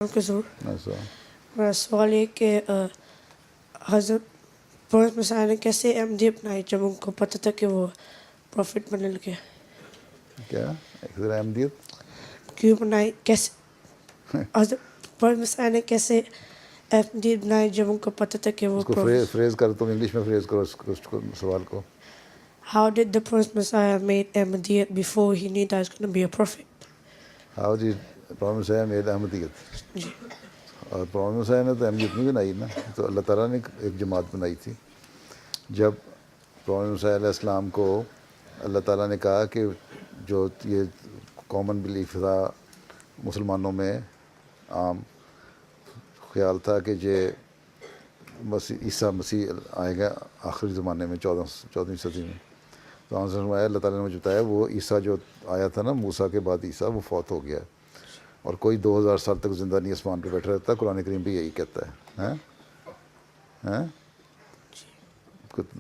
Okay sir, ایسا میرا سوال یہ کہ حضرت پروفیٹ مسیح نے کیسے احمدی اپنائی جب ان کو پتہ تھا کہ وہ پروفٹ بننے لگے؟ کیا ایک ذرا احمدیت کیوں بنائی؟ کیسے حضرت پروفیٹ مسیح نے کیسے احمدی بنائی جب ان کو پتہ تھا کہ وہ اس کو پروفٹ؟ فریز کر، تم انگلش میں فریز کرو اس کو سوال کو. How did the Prophet Messiah made Ahmadiyya before he knew that he was going to be a prophet? How جی پروفیٹ مسیح میڈ احمدیت. جی اور پروفیٹ مسیح نے تو احمدیت نہیں بنائی نا، تو اللہ تعالیٰ نے ایک جماعت بنائی تھی. جب پروفیٹ مسیح علیہ السلام کو اللہ تعالیٰ نے کہا کہ جو یہ کامن بلیف تھا مسلمانوں میں، عام خیال تھا کہ یہ عیسیٰ مسیح آئے گا آخری زمانے میں 14ویں صدی میں. تو اللہ تعالیٰ نے مجھے بتایا وہ عیسیٰ جو آیا تھا نا موسیٰ کے بعد عیسیٰ، وہ فوت ہو گیا اور کوئی 2000 سال تک زندہ نہیں آسمان پہ بیٹھا رہتا. قرآن کریم بھی یہی کہتا ہے. ہاں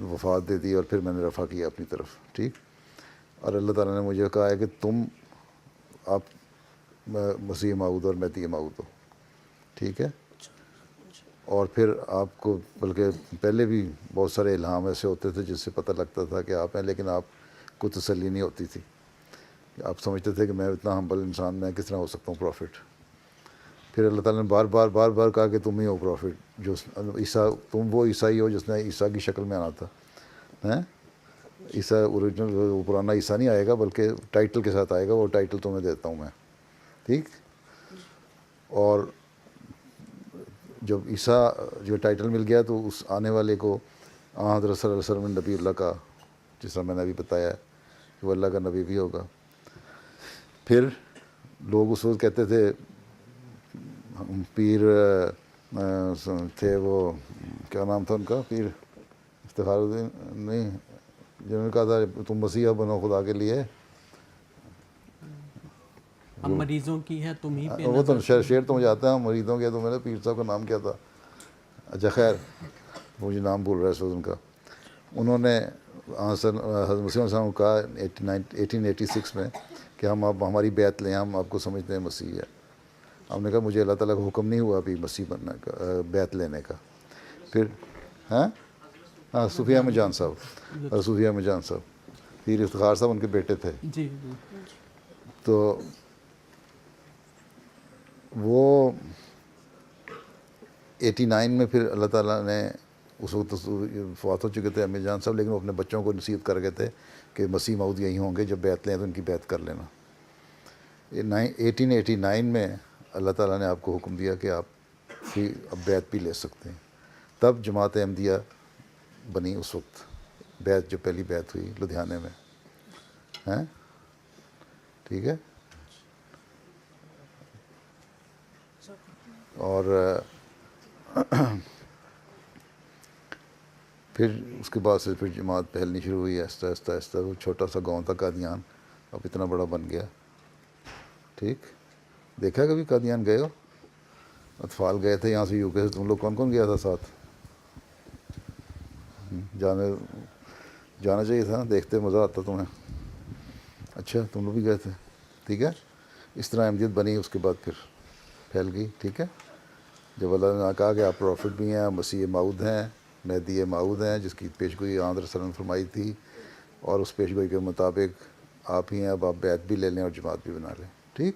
وفات دے دی اور پھر میں نے رفع کیا اپنی طرف. ٹھیک. اور اللہ تعالیٰ نے مجھے کہا ہے کہ آپ مسیح موعود اور مہدی موعود ہو. ٹھیک ہے. اور پھر آپ کو بلکہ پہلے بھی بہت سارے الہام ایسے ہوتے تھے جس سے پتہ لگتا تھا کہ آپ ہیں، لیکن آپ کو تسلی نہیں ہوتی تھی. آپ سمجھتے تھے کہ میں اتنا ہمبل انسان، میں کس طرح ہو سکتا ہوں پروفٹ. پھر اللہ تعالیٰ نے بار بار کہا کہ تم ہی ہو پروفٹ، جو عیسیٰ، تم وہ عیسائی ہو جس نے عیسیٰ کی شکل میں آنا تھا. عیسیٰ اوریجنل، وہ پرانا عیسیٰ نہیں آئے گا بلکہ ٹائٹل کے ساتھ آئے گا. وہ ٹائٹل تمہیں دیتا ہوں میں. ٹھیک. اور جب عیسیٰ جو ٹائٹل مل گیا تو اس آنے والے کو حضرت صلی اللہ علیہ وسلم نبی اللہ کا، جس طرح میں نے ابھی بتایا کہ وہ اللہ کا نبی بھی ہوگا. پھر لوگ اس وقت کہتے تھے، پیر تھے وہ، کیا نام تھا ان کا، پیر افتخار الدین نہیں، جنہوں نے کہا تھا تم مسیحا بنو خدا کے لیے. ہم مریضوں کی ہے تم ہی پہ وہ تو شعر تو مجھے آتا ہے مریضوں کے. تو میرے پیر صاحب کا نام کیا تھا؟ اچھا خیر، مجھے نام بھول رہا ہے اس وقت ان کا. انہوں نے حضرت مسیح علیہ السلام کو کہا 1886 میں کہ ہم اب ہماری بیعت لیں، ہم آپ کو سمجھتے ہیں مسیح ہے. ہم نے کہا مجھے اللہ تعالیٰ کا حکم نہیں ہوا ابھی مسیح بننے کا، بیعت لینے کا. پھر ہاں صوفیہ احمد جان صاحب، صوفیہ احمد جان صاحب، پیر افتخار صاحب ان کے بیٹے تھے. جی تو وہ 89 میں پھر اللہ تعالیٰ نے، اس وقت فوت ہو چکے تھے احمد جان صاحب، لیکن وہ اپنے بچوں کو نصیحت کر گئے تھے کہ مسیح موعود یہی ہوں گے، جب بیعت لیں تو ان کی بیعت کر لینا. 1889 میں اللہ تعالیٰ نے آپ کو حکم دیا کہ آپ بھی اب بیعت بھی لے سکتے ہیں. تب جماعت احمدیہ بنی. اس وقت بیعت، جو پہلی بیعت ہوئی لدھیانے میں. ہیں ٹھیک ہے. اور پھر اس کے بعد سے پھر جماعت پھیلنی شروع ہوئی آہستہ آہستہ آہستہ. وہ چھوٹا سا گاؤں تھا قادیان، اب اتنا بڑا بن گیا. ٹھیک. دیکھا کبھی قادیان گئے ہو؟ اطفال گئے تھے یہاں سے یو کے سے. تم لوگ کون کون گیا تھا ساتھ؟ جانا چاہیے تھا، دیکھتے مزہ آتا تمہیں. اچھا تم لوگ بھی گئے تھے. ٹھیک ہے. اس طرح احمدیت بنی، اس کے بعد پھر پھیل گئی. ٹھیک ہے. جب اللہ نے کہا کہ آپ پروفٹ بھی ہیں، مسیح موعود ہیں، مہدی موعود ہیں، جس کی پیشگوئی آن رسول نے فرمائی تھی، اور اس پیشگوئی کے مطابق آپ ہی ہیں، اب آپ بیعت بھی لے لیں اور جماعت بھی بنا لیں. ٹھیک.